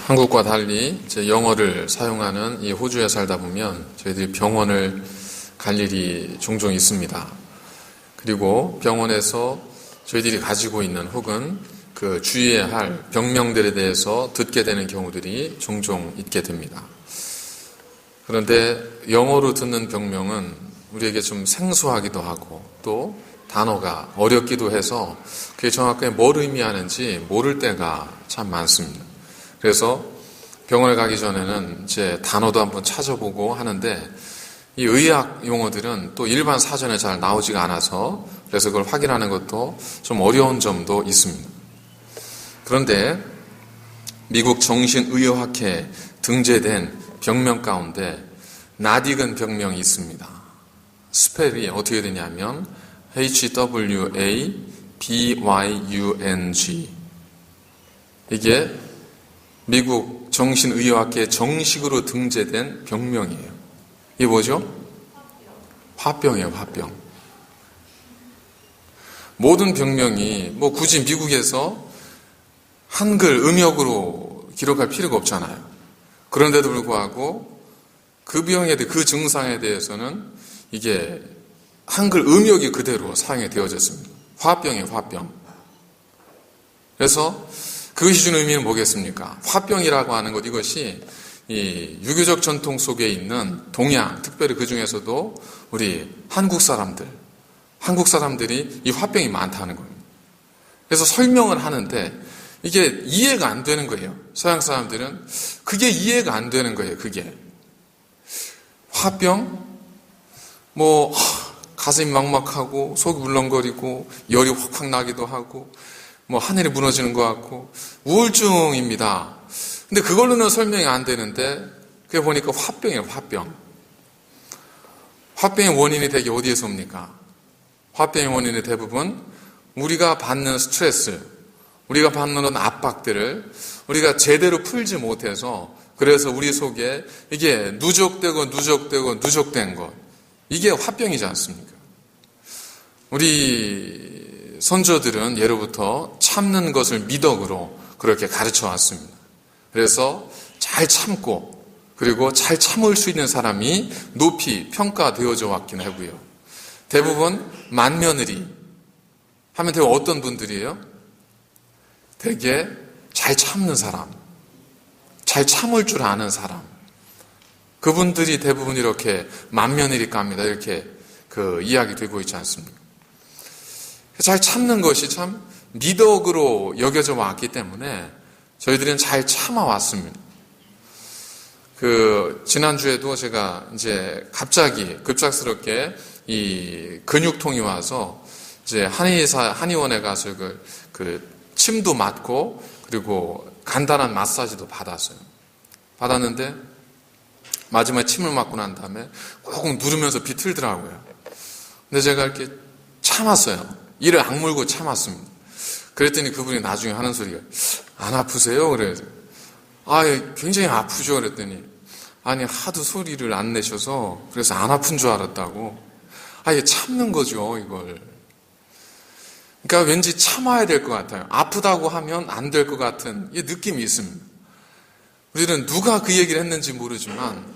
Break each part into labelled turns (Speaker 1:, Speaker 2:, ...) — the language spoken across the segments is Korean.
Speaker 1: 한국과 달리 이제 영어를 사용하는 이 호주에 살다 보면 저희들이 병원을 갈 일이 종종 있습니다. 그리고 병원에서 저희들이 가지고 있는 혹은 그 주의해야 할 병명들에 대해서 듣게 되는 경우들이 종종 있게 됩니다. 그런데 영어로 듣는 병명은 우리에게 좀 생소하기도 하고 또 단어가 어렵기도 해서 그게 정확하게 뭘 의미하는지 모를 때가 참 많습니다. 그래서 병원에 가기 전에는 이제 단어도 한번 찾아보고 하는데 이 의학 용어들은 또 일반 사전에 잘 나오지가 않아서 그래서 그걸 확인하는 것도 좀 어려운 점도 있습니다. 그런데 미국 정신의학회에 등재된 병명 가운데 낯익은 병명이 있습니다. 스펠이 어떻게 되냐면 HWABYUNG. 이게 미국 정신의학회 정식으로 등재된 병명이에요. 이게 뭐죠? 화병이에요, 화병. 모든 병명이 뭐 굳이 미국에서 한글 음역으로 기록할 필요가 없잖아요. 그런데도 불구하고 그 병에 대해 그 증상에 대해서는 이게 한글 음역이 그대로 사용이 되어졌습니다. 화병이에요, 화병. 그래서 그것이 주는 의미는 뭐겠습니까? 화병이라고 하는 것, 이것이 이 유교적 전통 속에 있는 동양, 특별히 그 중에서도 우리 한국 사람들이 이 화병이 많다는 겁니다. 그래서 설명을 하는데 이게 이해가 안 되는 거예요. 서양 사람들은 그게 이해가 안 되는 거예요. 그게 화병, 뭐 가슴이 막막하고 속이 울렁거리고 열이 확확 나기도 하고 뭐 하늘이 무너지는 것 같고 우울증입니다. 근데 그걸로는 설명이 안 되는데 그게 보니까 화병이에요. 화병. 화병의 원인이 되게 어디에서 옵니까? 화병의 원인은 대부분 우리가 받는 스트레스, 우리가 받는 압박들을 우리가 제대로 풀지 못해서 그래서 우리 속에 이게 누적된 것, 이게 화병이지 않습니까? 우리 선조들은 예로부터 참는 것을 미덕으로 그렇게 가르쳐 왔습니다. 그래서 잘 참고 그리고 잘 참을 수 있는 사람이 높이 평가되어져 왔긴 하고요. 대부분 만며느리 하면 대부분 어떤 분들이에요? 되게 잘 참는 사람, 잘 참을 줄 아는 사람, 그분들이 대부분 이렇게 만며느리감이다 이렇게 그 이야기 되고 있지 않습니까? 잘 참는 것이 참 미덕으로 여겨져 왔기 때문에 저희들은 잘 참아왔습니다. 지난주에도 제가 이제 갑자기 급작스럽게 이 근육통이 와서 이제 한의원에 가서 침도 맞고 그리고 간단한 마사지도 받았어요. 받았는데 마지막에 침을 맞고 난 다음에 꼭 누르면서 비틀더라고요. 근데 제가 이렇게 참았어요. 이를 악물고 참았습니다. 그랬더니 그분이 나중에 하는 소리가 안 아프세요? 그래요. 굉장히 아프죠. 그랬더니 아니 하도 소리를 안 내셔서 그래서 안 아픈 줄 알았다고. 이게 참는 거죠, 이걸. 그러니까 왠지 참아야 될 것 같아요. 아프다고 하면 안 될 것 같은 이 느낌이 있습니다. 우리는 누가 그 얘기를 했는지 모르지만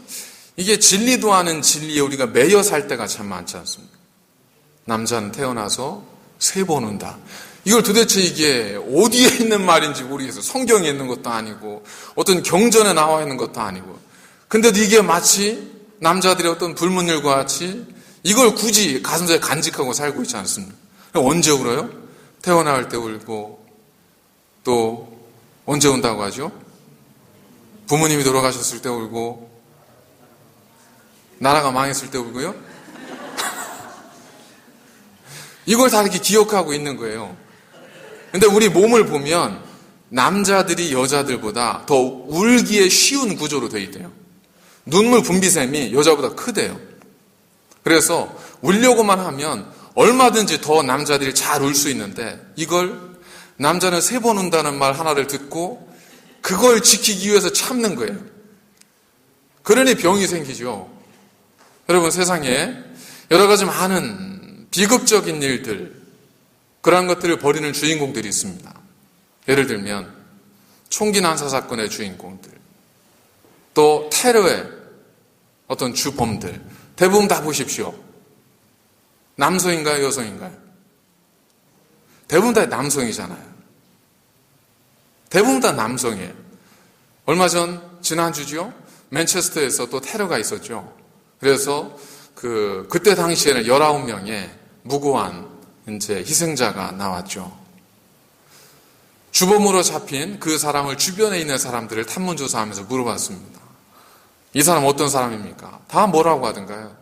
Speaker 1: 이게 진리도 아닌 진리에 우리가 매여 살 때가 참 많지 않습니까? 남자는 태어나서 3번 운다. 이걸 도대체 이게 어디에 있는 말인지 모르겠어요. 성경에 있는 것도 아니고 어떤 경전에 나와 있는 것도 아니고. 근데도 이게 마치 남자들의 어떤 불문율과 같이 이걸 굳이 가슴속에 간직하고 살고 있지 않습니까? 언제 울어요? 태어날 때 울고 또 언제 운다고 하죠? 부모님이 돌아가셨을 때 울고 나라가 망했을 때 울고요? 이걸 다 이렇게 기억하고 있는 거예요. 근데 우리 몸을 보면 남자들이 여자들보다 더 울기에 쉬운 구조로 되어 있대요. 눈물 분비샘이 여자보다 크대요. 그래서 울려고만 하면 얼마든지 더 남자들이 잘 울 수 있는데 이걸 남자는 3번 운다는 말 하나를 듣고 그걸 지키기 위해서 참는 거예요. 그러니 병이 생기죠. 여러분, 세상에 여러 가지 많은 비극적인 일들, 그러한 것들을 벌이는 주인공들이 있습니다. 예를 들면 총기 난사 사건의 주인공들, 또 테러의 어떤 주범들, 대부분 다 보십시오. 남성인가요? 여성인가요? 대부분 다 남성이잖아요. 대부분 다 남성이에요. 얼마 전 지난주죠? 맨체스터에서 또 테러가 있었죠. 그래서 그때 당시에는 19명의 무고한 이제 희생자가 나왔죠. 주범으로 잡힌 그 사람을 주변에 있는 사람들을 탐문조사하면서 물어봤습니다. 이 사람 어떤 사람입니까? 다 뭐라고 하던가요?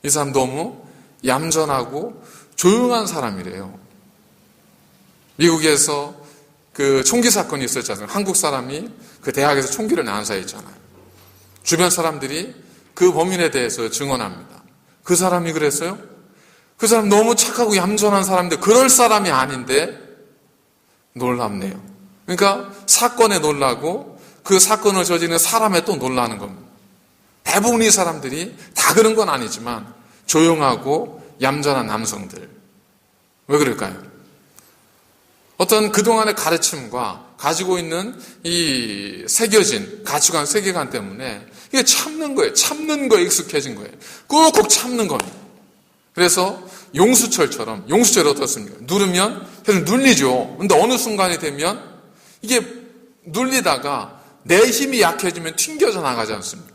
Speaker 1: 이 사람 너무 얌전하고 조용한 사람이래요. 미국에서 그 총기 사건이 있었잖아요. 한국 사람이 그 대학에서 총기를 난사했잖아요. 주변 사람들이 그 범인에 대해서 증언합니다. 그 사람이 그랬어요? 그 사람 너무 착하고 얌전한 사람인데 그럴 사람이 아닌데 놀랍네요. 그러니까 사건에 놀라고 그 사건을 저지르는 사람에 또 놀라는 겁니다. 대부분의 사람들이 다 그런 건 아니지만 조용하고 얌전한 남성들. 왜 그럴까요? 어떤 그동안의 가르침과 가지고 있는 이 새겨진 가치관, 세계관 때문에 이게 참는 거예요. 참는 거에 익숙해진 거예요. 꾹꾹 참는 겁니다. 그래서 용수철처럼, 용수철이 어떻습니까? 누르면 계속 눌리죠. 근데 어느 순간이 되면 이게 눌리다가 내 힘이 약해지면 튕겨져 나가지 않습니까?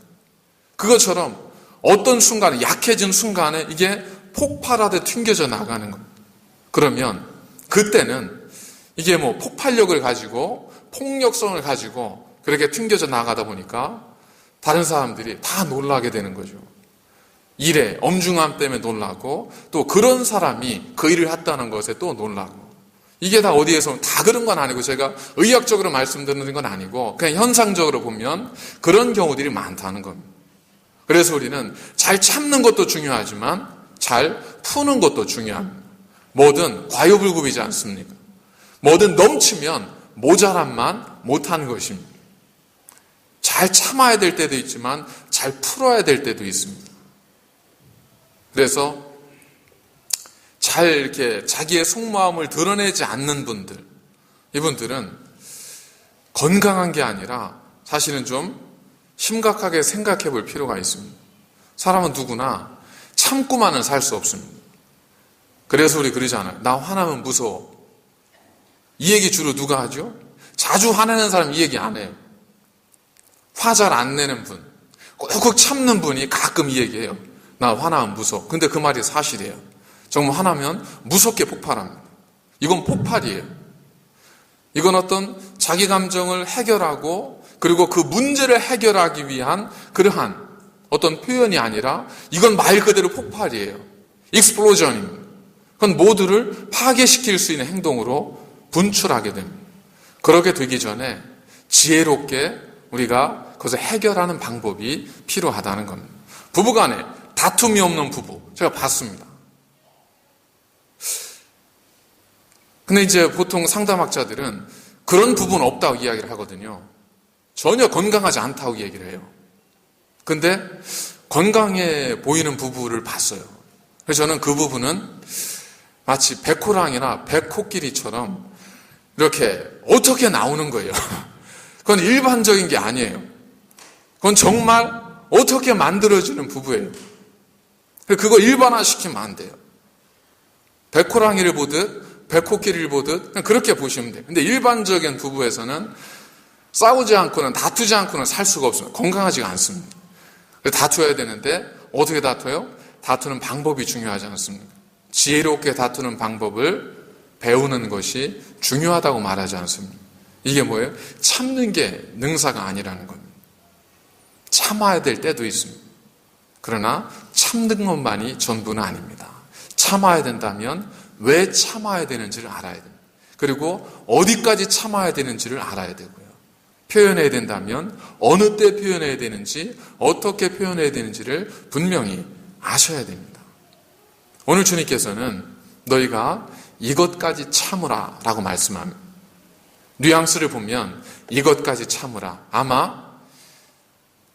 Speaker 1: 그것처럼 어떤 순간에, 약해진 순간에 이게 폭발하듯 튕겨져 나가는 겁니다. 그러면 그때는 이게 뭐 폭발력을 가지고 폭력성을 가지고 그렇게 튕겨져 나가다 보니까 다른 사람들이 다 놀라게 되는 거죠. 일의 엄중함 때문에 놀라고 또 그런 사람이 그 일을 했다는 것에 또 놀라고 이게 다 어디에서 다 그런 건 아니고 제가 의학적으로 말씀드리는 건 아니고 그냥 현상적으로 보면 그런 경우들이 많다는 겁니다. 그래서 우리는 잘 참는 것도 중요하지만 잘 푸는 것도 중요합니다. 뭐든 과유불급이지 않습니까? 뭐든 넘치면 모자람만 못하는 것입니다. 잘 참아야 될 때도 있지만 잘 풀어야 될 때도 있습니다. 그래서 잘 이렇게 자기의 속마음을 드러내지 않는 분들, 이분들은 건강한 게 아니라 사실은 좀 심각하게 생각해 볼 필요가 있습니다. 사람은 누구나 참고만은 살 수 없습니다. 그래서 우리 그러잖아요. 나 화나면 무서워. 이 얘기 주로 누가 하죠? 자주 화내는 사람 이 얘기 안 해요. 화 잘 안 내는 분, 꾹꾹 참는 분이 가끔 이 얘기해요. 나 화나면 무서워. 근데 그 말이 사실이에요. 정말 화나면 무섭게 폭발합니다. 이건 폭발이에요. 이건 어떤 자기 감정을 해결하고 그리고 그 문제를 해결하기 위한 그러한 어떤 표현이 아니라 이건 말 그대로 폭발이에요. 익스플로전입니다. 그건 모두를 파괴시킬 수 있는 행동으로 분출하게 됩니다. 그렇게 되기 전에 지혜롭게 우리가 그것을 해결하는 방법이 필요하다는 겁니다. 부부간에 다툼이 없는 부부 제가 봤습니다. 근데 이제 보통 상담학자들은 그런 부부는 없다고 이야기를 하거든요. 전혀 건강하지 않다고 얘기를 해요. 근데 건강해 보이는 부부를 봤어요. 그래서 저는 그 부부는 마치 백호랑이나 백호끼리처럼 이렇게 어떻게 나오는 거예요. 그건 일반적인 게 아니에요. 그건 정말 어떻게 만들어지는 부부예요. 그거 일반화시키면 안 돼요. 백호랑이를 보듯 백호끼리를 보듯 그냥 그렇게 보시면 돼요. 근데 일반적인 부부에서는 싸우지 않고는 다투지 않고는 살 수가 없습니다. 건강하지가 않습니다. 다투어야 되는데 어떻게 다투어요? 다투는 방법이 중요하지 않습니까? 지혜롭게 다투는 방법을 배우는 것이 중요하다고 말하지 않습니다. 이게 뭐예요? 참는 게 능사가 아니라는 겁니다. 참아야 될 때도 있습니다. 그러나 참는 것만이 전부는 아닙니다. 참아야 된다면 왜 참아야 되는지를 알아야 됩니다. 그리고 어디까지 참아야 되는지를 알아야 되고요. 표현해야 된다면 어느 때 표현해야 되는지 어떻게 표현해야 되는지를 분명히 아셔야 됩니다. 오늘 주님께서는 너희가 이것까지 참으라 라고 말씀합니다. 뉘앙스를 보면 이것까지 참으라. 아마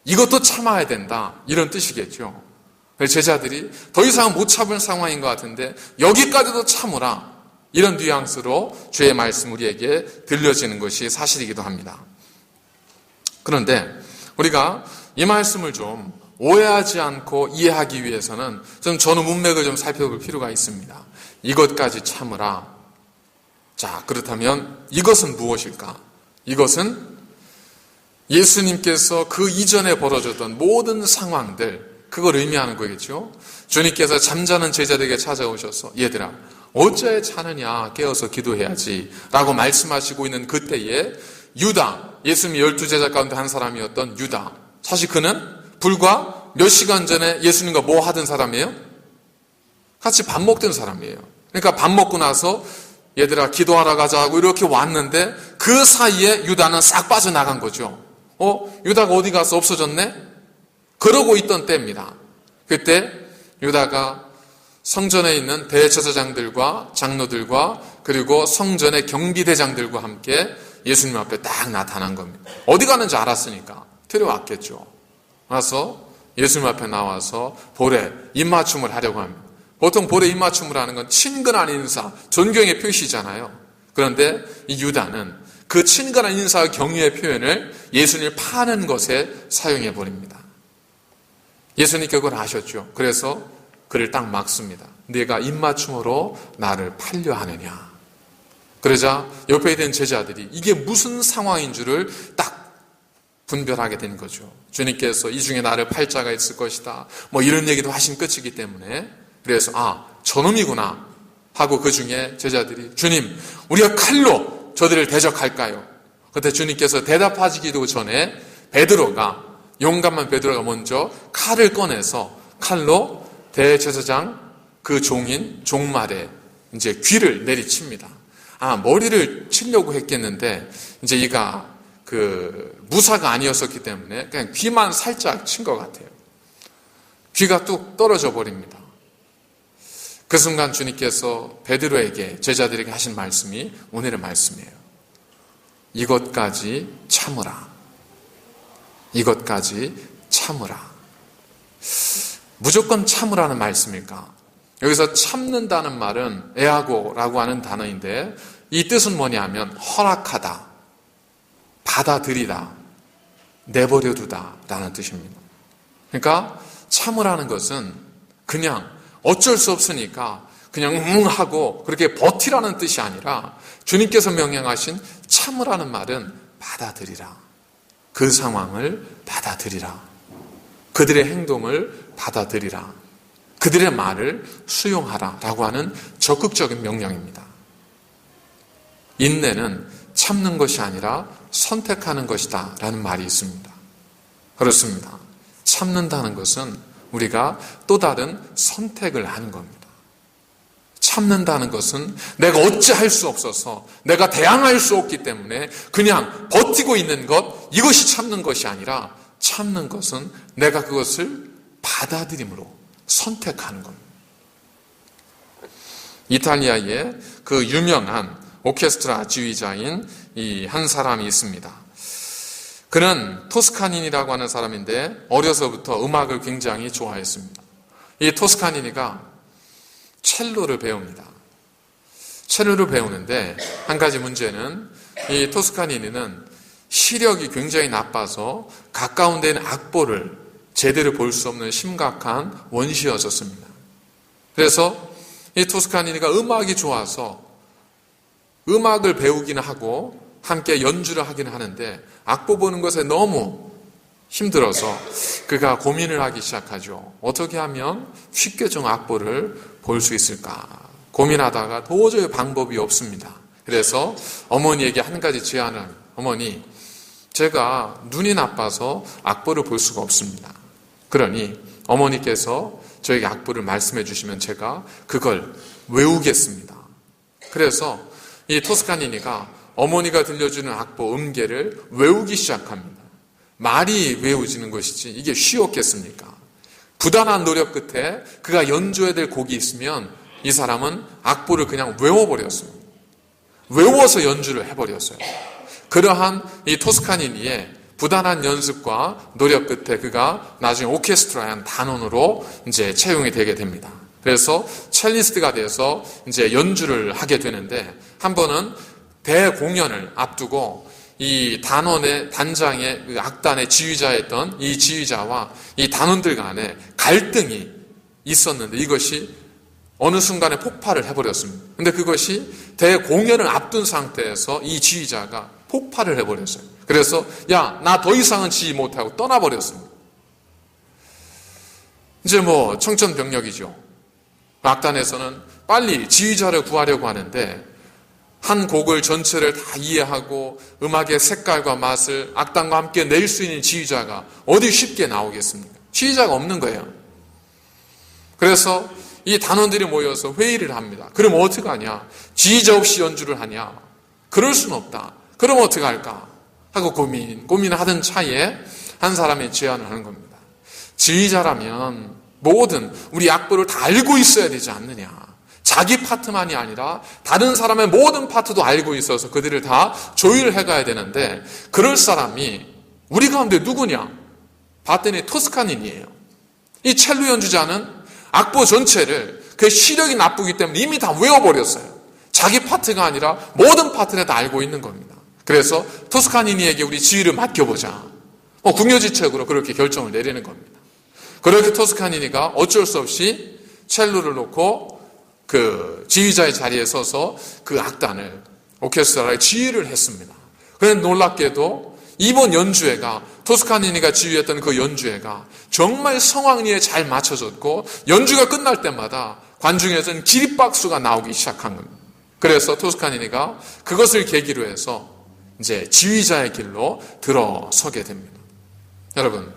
Speaker 1: 이것도 참아야 된다 이런 뜻이겠죠. 제자들이 더 이상 못 참을 상황인 것 같은데 여기까지도 참으라 이런 뉘앙스로 주의 말씀 우리에게 들려지는 것이 사실이기도 합니다. 그런데 우리가 이 말씀을 좀 오해하지 않고 이해하기 위해서는 좀 전후 문맥을 좀 살펴볼 필요가 있습니다. 이것까지 참으라. 자, 그렇다면 이것은 무엇일까? 이것은 예수님께서 그 이전에 벌어졌던 모든 상황들, 그걸 의미하는 거겠죠. 주님께서 잠자는 제자들에게 찾아오셔서 얘들아 어째 자느냐, 깨어서 기도해야지 라고 말씀하시고 있는 그때에 유다, 예수님의 12제자 가운데 한 사람이었던 유다, 사실 그는 불과 몇 시간 전에 예수님과 뭐 하던 사람이에요? 같이 밥 먹던 사람이에요. 그러니까 밥 먹고 나서 얘들아 기도하러 가자고 이렇게 왔는데 그 사이에 유다는 싹 빠져나간 거죠. 유다가 어디 가서 없어졌네? 그러고 있던 때입니다. 그때 유다가 성전에 있는 대제사장들과 장로들과 그리고 성전의 경비대장들과 함께 예수님 앞에 딱 나타난 겁니다. 어디 가는지 알았으니까 데려왔겠죠. 와서 예수님 앞에 나와서 볼에 입맞춤을 하려고 합니다. 보통 볼에 입맞춤을 하는 건 친근한 인사, 존경의 표시잖아요. 그런데 이 유다는 그 친근한 인사와 경의의 표현을 예수님을 파는 것에 사용해 버립니다. 예수님께 그걸 아셨죠. 그래서 그를 딱 막습니다. 네가 입맞춤으로 나를 팔려 하느냐. 그러자 옆에 있는 제자들이 이게 무슨 상황인 줄을 딱 분별하게 된 거죠. 주님께서 이 중에 나를 팔 자가 있을 것이다, 뭐 이런 얘기도 하신 끝이기 때문에, 그래서 저놈이구나 하고 그 중에 제자들이 주님 우리가 칼로 저들을 대적할까요? 그때 주님께서 대답하시기도 전에 용감한 베드로가 먼저 칼을 꺼내서 칼로 대제사장 그 종말에 이제 귀를 내리칩니다. 머리를 치려고 했겠는데 이제 이가 무사가 아니었었기 때문에 그냥 귀만 살짝 친 것 같아요. 귀가 뚝 떨어져 버립니다. 그 순간 주님께서 베드로에게, 제자들에게 하신 말씀이 오늘의 말씀이에요. 이것까지 참으라. 이것까지 참으라. 무조건 참으라는 말씀일까? 여기서 참는다는 말은 에아고라고 하는 단어인데 이 뜻은 뭐냐면 허락하다, 받아들이다, 내버려두다 라는 뜻입니다. 그러니까 참으라는 것은 그냥 어쩔 수 없으니까 그냥 하고 그렇게 버티라는 뜻이 아니라 주님께서 명령하신 참으라는 말은 받아들이라. 그 상황을 받아들이라. 그들의 행동을 받아들이라. 그들의 말을 수용하라 라고 하는 적극적인 명령입니다. 인내는 참는 것이 아니라 선택하는 것이다 라는 말이 있습니다. 그렇습니다. 참는다는 것은 우리가 또 다른 선택을 하는 겁니다. 참는다는 것은 내가 어찌할 수 없어서 내가 대항할 수 없기 때문에 그냥 버티고 있는 것, 이것이 참는 것이 아니라 참는 것은 내가 그것을 받아들임으로 선택하는 겁니다. 이탈리아의 그 유명한 오케스트라 지휘자인 이 한 사람이 있습니다. 그는 토스카니니라고 하는 사람인데 어려서부터 음악을 굉장히 좋아했습니다. 이 토스카니니가 첼로를 배웁니다. 첼로를 배우는데 한 가지 문제는 이 토스카니니는 시력이 굉장히 나빠서 가까운 데는 악보를 제대로 볼 수 없는 심각한 원시였었습니다. 그래서 이 토스카니니가 음악이 좋아서 음악을 배우기는 하고 함께 연주를 하기는 하는데 악보 보는 것에 너무 힘들어서 그가 고민을 하기 시작하죠. 어떻게 하면 쉽게 좀 악보를 볼 수 있을까? 고민하다가 도저히 방법이 없습니다. 그래서 어머니에게 한 가지 제안을 합니다. 어머니, 제가 눈이 나빠서 악보를 볼 수가 없습니다. 그러니 어머니께서 저에게 악보를 말씀해 주시면 제가 그걸 외우겠습니다. 그래서 이 토스카니니가 어머니가 들려주는 악보 음계를 외우기 시작합니다. 말이 외워지는 것이지 이게 쉬웠겠습니까? 부단한 노력 끝에 그가 연주해야 될 곡이 있으면 이 사람은 악보를 그냥 외워버렸습니다. 외워서 연주를 해버렸어요. 그러한 이 토스카니니의 부단한 연습과 노력 끝에 그가 나중에 오케스트라의 한 단원으로 이제 채용이 되게 됩니다. 그래서 첼리스트가 돼서 이제 연주를 하게 되는데, 한 번은 대공연을 앞두고 이 단원의 단장의 그 악단의 지휘자였던 이 지휘자와 이 단원들 간에 갈등이 있었는데, 이것이 어느 순간에 폭발을 해버렸습니다. 근데 그것이 대공연을 앞둔 상태에서 이 지휘자가 폭발을 해버렸어요. 그래서 야, 나 더 이상은 지휘 못하고 떠나버렸습니다. 이제 뭐 청천벽력이죠. 악단에서는 빨리 지휘자를 구하려고 하는데, 한 곡을 전체를 다 이해하고 음악의 색깔과 맛을 악단과 함께 낼 수 있는 지휘자가 어디 쉽게 나오겠습니까? 지휘자가 없는 거예요. 그래서 이 단원들이 모여서 회의를 합니다. 그럼 어떻게 하냐? 지휘자 없이 연주를 하냐? 그럴 수는 없다. 그럼 어떻게 할까? 하고 고민을 하던 차에 한 사람이 제안을 하는 겁니다. 지휘자라면 모든 우리 악보를 다 알고 있어야 되지 않느냐? 자기 파트만이 아니라 다른 사람의 모든 파트도 알고 있어서 그들을 다 조율을 해가야 되는데, 그럴 사람이 우리 가운데 누구냐? 봤더니 토스카닌이에요. 이 첼로 연주자는 악보 전체를 그 시력이 나쁘기 때문에 이미 다 외워버렸어요. 자기 파트가 아니라 모든 파트를 다 알고 있는 겁니다. 그래서 토스카니니에게 우리 지휘를 맡겨보자. 궁여지책으로 그렇게 결정을 내리는 겁니다. 그렇게 토스카니니가 어쩔 수 없이 첼로를 놓고 그 지휘자의 자리에 서서 그 악단을, 오케스트라를 지휘를 했습니다. 그런데 놀랍게도 이번 연주회가, 토스카니니가 지휘했던 그 연주회가 정말 성황리에 잘 맞춰졌고, 연주가 끝날 때마다 관중에서는 기립박수가 나오기 시작한 겁니다. 그래서 토스카니니가 그것을 계기로 해서 이제 지휘자의 길로 들어서게 됩니다. 여러분,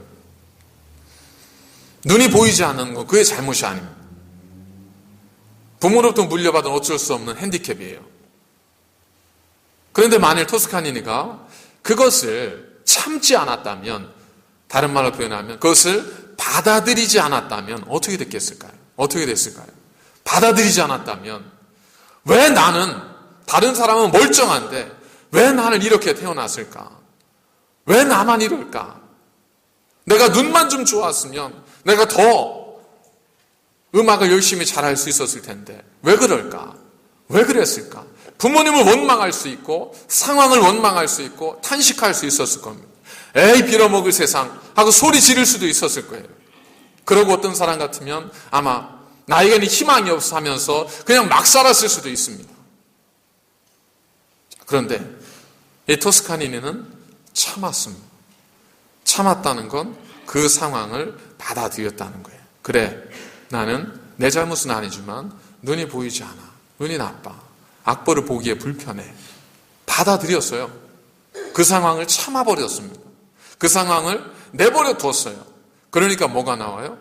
Speaker 1: 눈이 보이지 않는 건 그의 잘못이 아닙니다. 부모로부터 물려받은 어쩔 수 없는 핸디캡이에요. 그런데 만일 토스카니니가 그것을 참지 않았다면, 다른 말로 표현하면 그것을 받아들이지 않았다면 어떻게 됐겠을까요? 어떻게 됐을까요? 받아들이지 않았다면, 왜 나는, 다른 사람은 멀쩡한데 왜 나를 이렇게 태어났을까? 왜 나만 이럴까? 내가 눈만 좀 좋았으면 내가 더 음악을 열심히 잘할 수 있었을 텐데 왜 그럴까? 왜 그랬을까? 부모님을 원망할 수 있고 상황을 원망할 수 있고 탄식할 수 있었을 겁니다. 에이, 빌어먹을 세상 하고 소리 지를 수도 있었을 거예요. 그러고 어떤 사람 같으면 아마 나에게는 희망이 없어 하면서 그냥 막 살았을 수도 있습니다. 그런데 이 토스카니니는 참았습니다. 참았다는 건 그 상황을 받아들였다는 거예요. 그래, 나는 내 잘못은 아니지만 눈이 보이지 않아. 눈이 나빠. 악보를 보기에 불편해. 받아들였어요. 그 상황을 참아버렸습니다. 그 상황을 내버려 뒀어요. 그러니까 뭐가 나와요?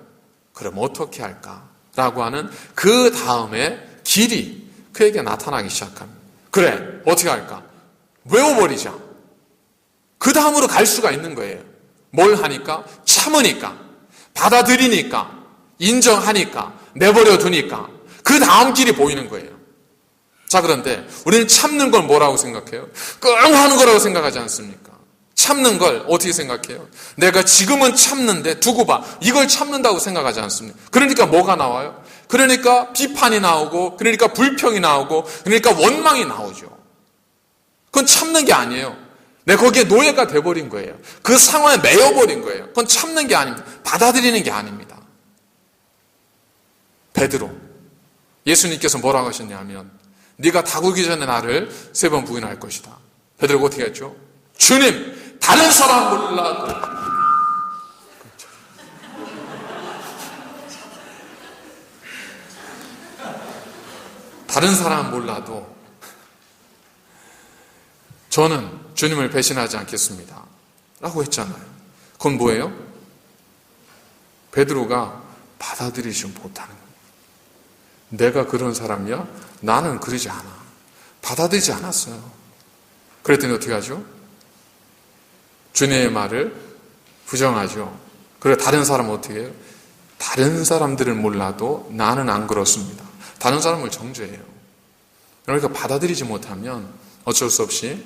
Speaker 1: 그럼 어떻게 할까? 라고 하는 그 다음에 길이 그에게 나타나기 시작합니다. 그래, 어떻게 할까? 외워버리자. 그 다음으로 갈 수가 있는 거예요. 뭘 하니까? 참으니까, 받아들이니까, 인정하니까, 내버려 두니까 그 다음 길이 보이는 거예요. 자, 그런데 우리는 참는 걸 뭐라고 생각해요? 끙 하는 거라고 생각하지 않습니까? 참는 걸 어떻게 생각해요? 내가 지금은 참는데 두고 봐. 이걸 참는다고 생각하지 않습니까? 그러니까 뭐가 나와요? 그러니까 비판이 나오고, 그러니까 불평이 나오고, 그러니까 원망이 나오죠. 그건 참는 게 아니에요. 내가 거기에 노예가 돼버린 거예요. 그 상황에 매여버린 거예요. 그건 참는 게 아닙니다. 받아들이는 게 아닙니다. 베드로, 예수님께서 뭐라고 하셨냐면 네가 다구기 전에 나를 3번 부인할 것이다. 베드로가 어떻게 했죠? 주님, 다른 사람 몰라도 다른 사람 몰라도 저는 주님을 배신하지 않겠습니다. 라고 했잖아요. 그건 뭐예요? 베드로가 받아들이지 못하는 거예요. 내가 그런 사람이야? 나는 그러지 않아. 받아들이지 않았어요. 그랬더니 어떻게 하죠? 주님의 말을 부정하죠. 그리고 다른 사람은 어떻게 해요? 다른 사람들은 몰라도 나는 안 그렇습니다. 다른 사람을 정죄해요. 그러니까 받아들이지 못하면 어쩔 수 없이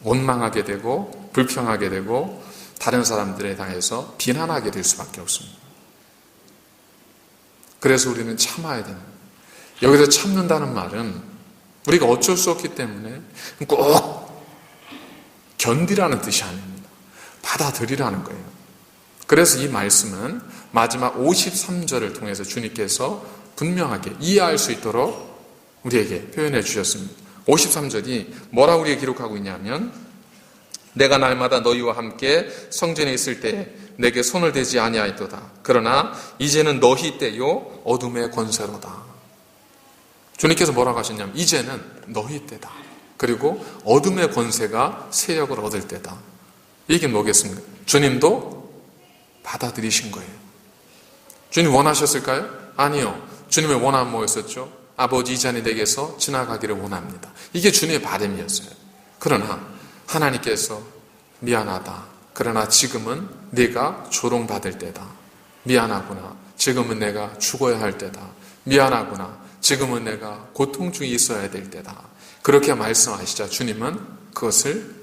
Speaker 1: 원망하게 되고 불평하게 되고 다른 사람들에 대해서 비난하게 될 수밖에 없습니다. 그래서 우리는 참아야 되는 거예요. 여기서 참는다는 말은 우리가 어쩔 수 없기 때문에 꼭 견디라는 뜻이 아닙니다. 받아들이라는 거예요. 그래서 이 말씀은 마지막 53절을 통해서 주님께서 분명하게 이해할 수 있도록 우리에게 표현해 주셨습니다. 53절이 뭐라고 우리에게 기록하고 있냐면 내가 날마다 너희와 함께 성전에 있을 때 내게 손을 대지 아니하였도다. 그러나 이제는 너희 때요 어둠의 권세로다. 주님께서 뭐라고 하셨냐면 이제는 너희 때다. 그리고 어둠의 권세가 세력을 얻을 때다. 이게 뭐겠습니까? 주님도 받아들이신 거예요. 주님 원하셨을까요? 아니요. 주님의 원함은 뭐였었죠? 아버지 이 잔이 내게서 지나가기를 원합니다. 이게 주님의 바람이었어요. 그러나 하나님께서 미안하다. 그러나 지금은 네가 조롱받을 때다. 미안하구나. 지금은 내가 죽어야 할 때다. 미안하구나. 지금은 내가 고통 중에 있어야 될 때다. 그렇게 말씀하시자 주님은 그것을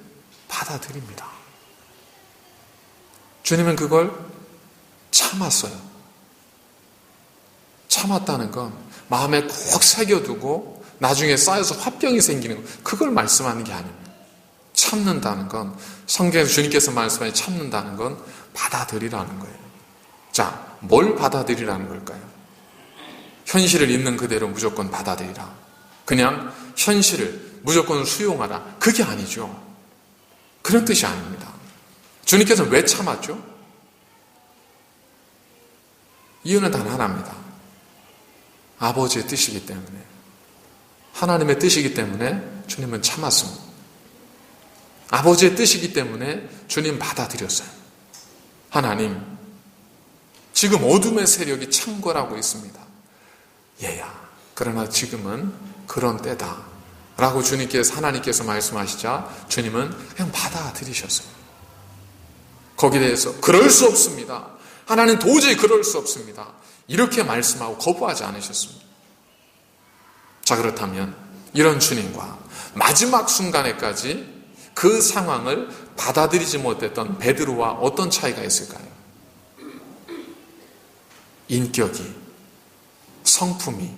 Speaker 1: 받아들입니다. 주님은 그걸 참았어요. 참았다는 건 마음에 꼭 새겨두고 나중에 쌓여서 화병이 생기는 거, 그걸 말씀하는 게 아닙니다. 참는다는 건, 성경에서 주님께서 말씀하신 참는다는 건 받아들이라는 거예요. 자, 뭘 받아들이라는 걸까요? 현실을 있는 그대로 무조건 받아들이라. 그냥 현실을 무조건 수용하라. 그게 아니죠. 그런 뜻이 아닙니다. 주님께서는 왜 참았죠? 이유는 단 하나입니다. 아버지의 뜻이기 때문에, 하나님의 뜻이기 때문에 주님은 참았습니다. 아버지의 뜻이기 때문에 주님 받아들였어요. 하나님, 지금 어둠의 세력이 창궐하고 있습니다. 얘야, 그러나 지금은 그런 때다 라고 하나님께서 말씀하시자 주님은 그냥 받아들이셨어요. 거기에 대해서 그럴 수 없습니다. 하나님 도저히 그럴 수 없습니다. 이렇게 말씀하고 거부하지 않으셨습니다. 자, 그렇다면 이런 주님과 마지막 순간에까지 그 상황을 받아들이지 못했던 베드로와 어떤 차이가 있을까요? 인격이, 성품이,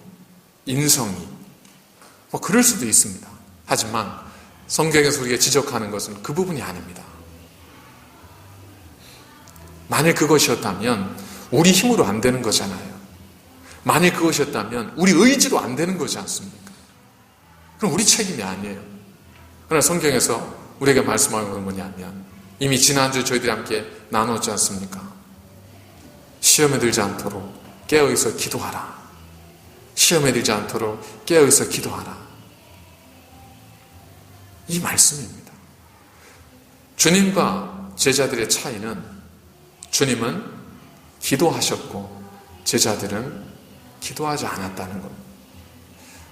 Speaker 1: 인성이, 그럴 수도 있습니다. 하지만 성경에서 우리가 지적하는 것은 그 부분이 아닙니다. 만일 그것이었다면 우리 힘으로 안 되는 거잖아요. 만일 그것이었다면 우리 의지로 안 되는 거지 않습니까? 그럼 우리 책임이 아니에요. 그러나 성경에서 우리에게 말씀하는 것은 뭐냐면 이미 지난주에 저희들이 함께 나눴지 않습니까? 시험에 들지 않도록 깨어있어 기도하라. 시험에 들지 않도록 깨어있어 기도하라. 이 말씀입니다. 주님과 제자들의 차이는 주님은 기도하셨고 제자들은 기도하지 않았다는 겁니다.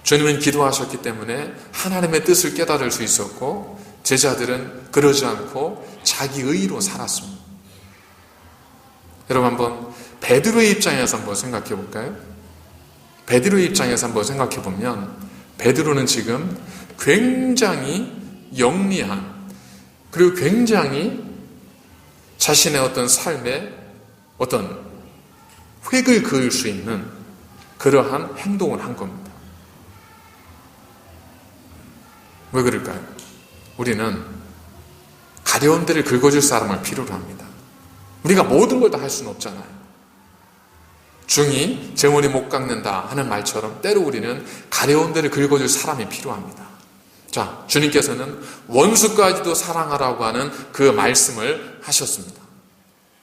Speaker 1: 주님은 기도하셨기 때문에 하나님의 뜻을 깨달을 수 있었고 제자들은 그러지 않고 자기 의로 살았습니다. 여러분 한번 베드로의 입장에서 한번 생각해 볼까요? 베드로의 입장에서 한번 생각해 보면 베드로는 지금 굉장히 영리한 그리고 굉장히 자신의 어떤 삶에 어떤 획을 그을 수 있는 그러한 행동을 한 겁니다. 왜 그럴까요? 우리는 가려운 데를 긁어줄 사람을 필요로 합니다. 우리가 모든 걸 다 할 수는 없잖아요. 중이 제 머리 못 깎는다 하는 말처럼 때로 우리는 가려운 데를 긁어줄 사람이 필요합니다. 자, 주님께서는 원수까지도 사랑하라고 하는 그 말씀을 하셨습니다.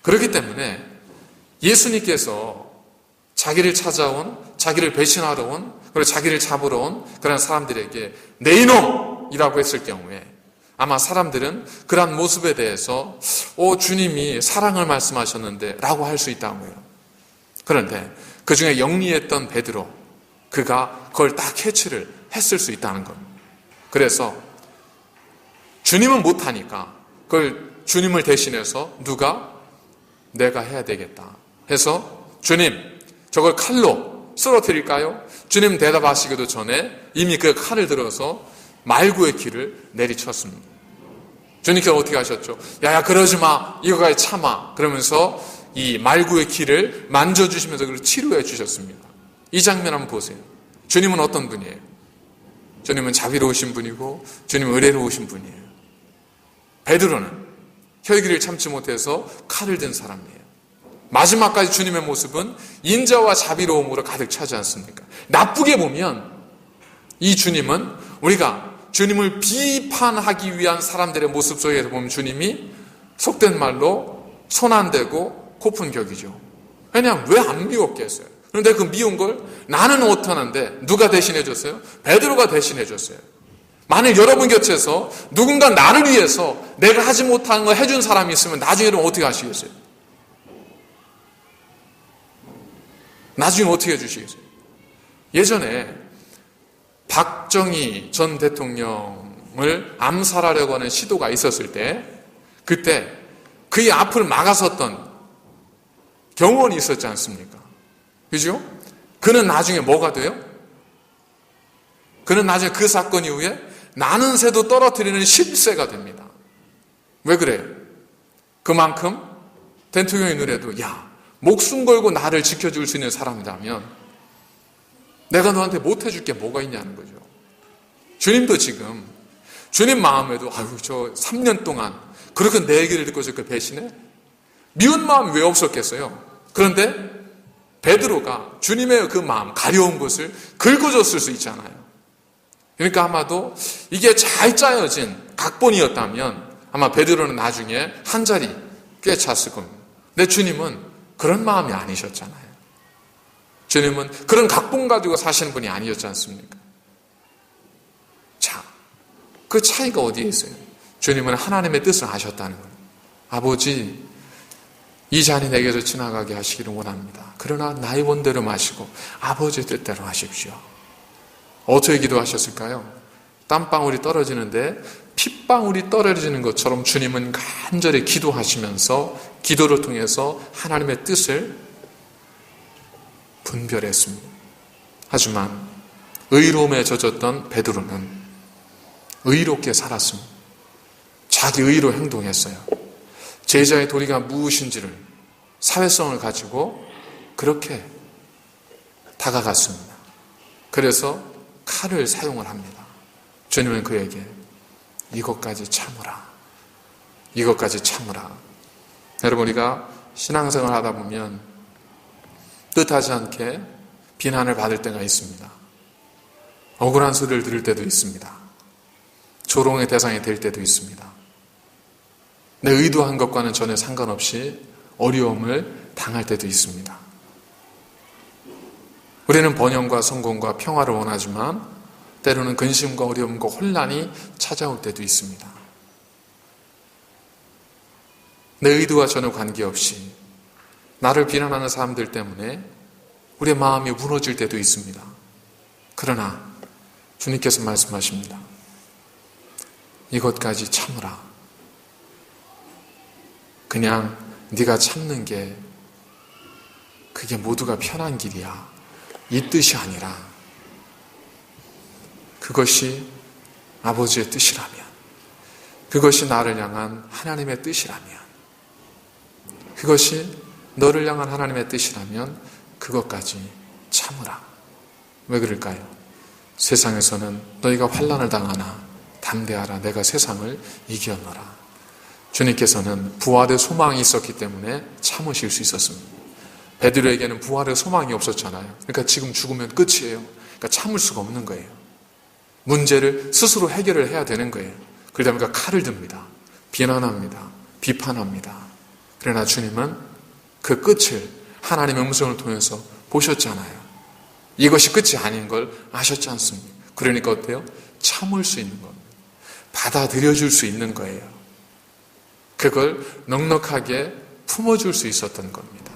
Speaker 1: 그렇기 때문에 예수님께서 자기를 찾아온, 자기를 배신하러 온, 그리고 자기를 잡으러 온 그런 사람들에게 내 이놈이라고 했을 경우에 아마 사람들은 그러한 모습에 대해서 주님이 사랑을 말씀하셨는데 라고 할 수 있다고요. 그런데 그 중에 영리했던 베드로, 그가 그걸 딱 캐치를 했을 수 있다는 겁니다. 그래서 주님은 못하니까 그걸 주님을 대신해서 누가 내가 해야 되겠다 해서 주님 저걸 칼로 쓰러뜨릴까요? 주님 대답하시기도 전에 이미 그 칼을 들어서 말구의 키를 내리쳤습니다. 주님께서 어떻게 하셨죠? 야야 그러지 마, 이거까지 참아 그러면서 이 말구의 키를 만져주시면서 그걸 치료해 주셨습니다. 이 장면 한번 보세요. 주님은 어떤 분이에요? 주님은 자비로우신 분이고 주님은 의뢰로우신 분이에요. 베드로는 혈기를 참지 못해서 칼을 든 사람이에요. 마지막까지 주님의 모습은 인자와 자비로움으로 가득 차지 않습니까? 나쁘게 보면 이 주님은 우리가 주님을 비판하기 위한 사람들의 모습 속에서 보면 주님이 속된 말로 손 안 대고 코푼 격이죠. 왜냐하면 왜 안 미웠겠어요? 그런데 그 미운 걸 나는 못하는데 누가 대신해 줬어요? 베드로가 대신해 줬어요. 만일 여러분 곁에서 누군가 나를 위해서 내가 하지 못한 거 해준 사람이 있으면 나중에 여러분 어떻게 하시겠어요? 나중에 어떻게 해주시겠어요? 예전에 박정희 전 대통령을 암살하려고 하는 시도가 있었을 때 그때 그의 앞을 막아섰던 경호원이 있었지 않습니까? 그죠? 그는 나중에 뭐가 돼요? 그는 나중에 그 사건 이후에 나는 새도 떨어뜨리는 실세가 됩니다. 왜 그래요? 그만큼 대통령의 눈에도 야, 목숨 걸고 나를 지켜줄 수 있는 사람이라면 내가 너한테 못해줄 게 뭐가 있냐는 거죠. 주님도 지금 주님 마음에도 아유 저 3년 동안 그렇게 내 얘기를 듣고 저렇게 배신해? 미운 마음이 왜 없었겠어요? 그런데 베드로가 주님의 그 마음 가려운 것을 긁어줬을 수 있잖아요. 그러니까 아마도 이게 잘 짜여진 각본이었다면 아마 베드로는 나중에 한 자리 꿰찼을 겁니다. 근데 주님은 그런 마음이 아니셨잖아요. 주님은 그런 각본 가지고 사시는 분이 아니었지 않습니까? 자, 그 차이가 어디에 있어요? 주님은 하나님의 뜻을 아셨다는 거예요. 아버지, 이 잔이 내게서 지나가게 하시기를 원합니다. 그러나 나의 원대로 마시고 아버지의 뜻대로 하십시오. 어떻게 기도하셨을까요? 땀방울이 떨어지는데 핏방울이 떨어지는 것처럼 주님은 간절히 기도하시면서 기도를 통해서 하나님의 뜻을 분별했습니다. 하지만 의로움에 젖었던 베드로는 의롭게 살았습니다. 자기 의로 행동했어요. 제자의 도리가 무엇인지를 사회성을 가지고 그렇게 다가갔습니다. 그래서 칼을 사용을 합니다. 주님은 그에게 이것까지 참으라. 이것까지 참으라. 여러분 우리가 신앙생활 하다 보면 뜻하지 않게 비난을 받을 때가 있습니다. 억울한 소리를 들을 때도 있습니다. 조롱의 대상이 될 때도 있습니다. 내 의도한 것과는 전혀 상관없이 어려움을 당할 때도 있습니다. 우리는 번영과 성공과 평화를 원하지만 때로는 근심과 어려움과 혼란이 찾아올 때도 있습니다. 내 의도와 전혀 관계없이 나를 비난하는 사람들 때문에 우리의 마음이 무너질 때도 있습니다. 그러나 주님께서 말씀하십니다. 이것까지 참으라. 그냥 네가 참는 게 그게 모두가 편한 길이야. 이 뜻이 아니라 그것이 아버지의 뜻이라면, 그것이 나를 향한 하나님의 뜻이라면, 그것이 너를 향한 하나님의 뜻이라면 그것까지 참으라. 왜 그럴까요? 세상에서는 너희가 환난을 당하나 담대하라. 내가 세상을 이겨노라. 주님께서는 부활의 소망이 있었기 때문에 참으실 수 있었습니다. 베드로에게는 부활의 소망이 없었잖아요. 그러니까 지금 죽으면 끝이에요. 그러니까 참을 수가 없는 거예요. 문제를 스스로 해결을 해야 되는 거예요. 그러다 보니까 칼을 듭니다. 비난합니다. 비판합니다. 그러나 주님은 그 끝을 하나님의 음성을 통해서 보셨잖아요. 이것이 끝이 아닌 걸 아셨지 않습니까? 그러니까 어때요? 참을 수 있는 겁니다. 받아들여줄 수 있는 거예요. 그걸 넉넉하게 품어줄 수 있었던 겁니다.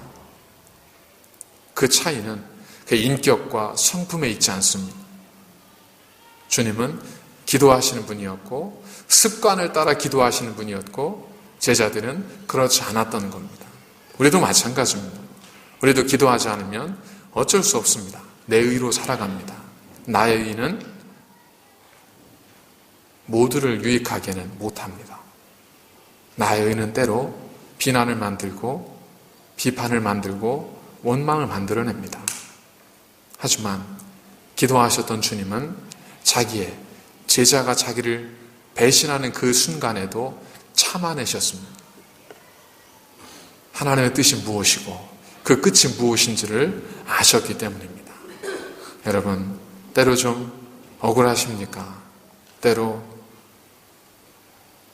Speaker 1: 그 차이는 그 인격과 성품에 있지 않습니다. 주님은 기도하시는 분이었고 습관을 따라 기도하시는 분이었고 제자들은 그렇지 않았던 겁니다. 우리도 마찬가지입니다. 우리도 기도하지 않으면 어쩔 수 없습니다. 내 의로 살아갑니다. 나의 의는 모두를 유익하게는 못합니다. 나의 의는 때로 비난을 만들고 비판을 만들고 원망을 만들어냅니다. 하지만 기도하셨던 주님은 자기의 제자가 자기를 배신하는 그 순간에도 참아내셨습니다. 하나님의 뜻이 무엇이고 그 끝이 무엇인지를 아셨기 때문입니다. 여러분, 때로 좀 억울하십니까? 때로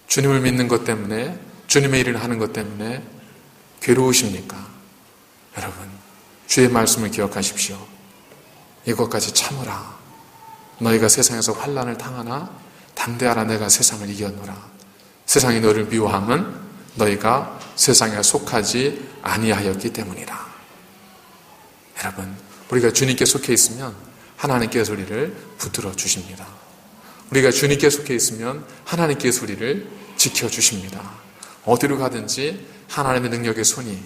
Speaker 1: 주님을 믿는 것 때문에, 주님의 일을 하는 것 때문에 괴로우십니까? 여러분, 주의 말씀을 기억하십시오. 이것까지 참으라. 너희가 세상에서 환난을 당하나 담대하라. 내가 세상을 이겼노라. 세상이 너를 미워함은 너희가 세상에 속하지 아니하였기 때문이라. 여러분, 우리가 주님께 속해 있으면 하나님께 소리를 붙들어 주십니다. 우리가 주님께 속해 있으면 하나님께 소리를 지켜주십니다. 어디로 가든지 하나님의 능력의 손이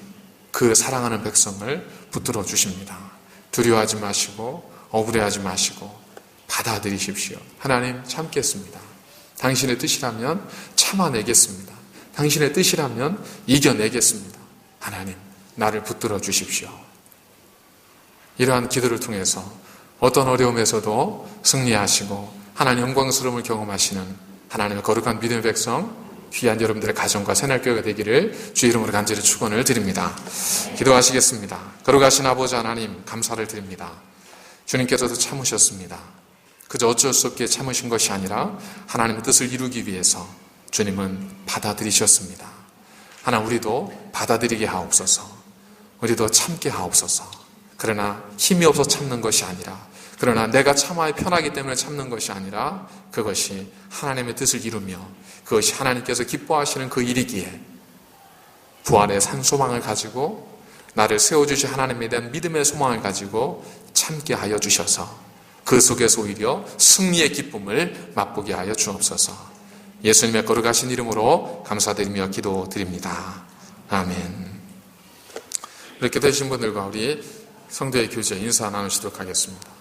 Speaker 1: 그 사랑하는 백성을 붙들어 주십니다. 두려워하지 마시고 억울해하지 마시고 받아들이십시오. 하나님, 참겠습니다. 당신의 뜻이라면 참아내겠습니다. 당신의 뜻이라면 이겨내겠습니다. 하나님, 나를 붙들어 주십시오. 이러한 기도를 통해서 어떤 어려움에서도 승리하시고 하나님 영광스러움을 경험하시는 하나님의 거룩한 믿음의 백성, 귀한 여러분들의 가정과 새날교회가 되기를 주의 이름으로 간절히 축원을 드립니다. 기도하시겠습니다. 거룩하신 아버지 하나님, 감사를 드립니다. 주님께서도 참으셨습니다. 그저 어쩔 수 없게 참으신 것이 아니라 하나님의 뜻을 이루기 위해서 주님은 받아들이셨습니다. 하나님, 우리도 받아들이게 하옵소서. 우리도 참게 하옵소서. 그러나 힘이 없어 참는 것이 아니라, 그러나 내가 참아야 편하기 때문에 참는 것이 아니라 그것이 하나님의 뜻을 이루며 그것이 하나님께서 기뻐하시는 그 일이기에 부활의 산 소망을 가지고 나를 세워주신 하나님에 대한 믿음의 소망을 가지고 참게 하여 주셔서 그 속에서 오히려 승리의 기쁨을 맛보게 하여 주옵소서. 예수님의 거룩하신 이름으로 감사드리며 기도드립니다. 아멘. 이렇게 되신 분들과 우리 성도의 교제 인사 나누시도록 하겠습니다.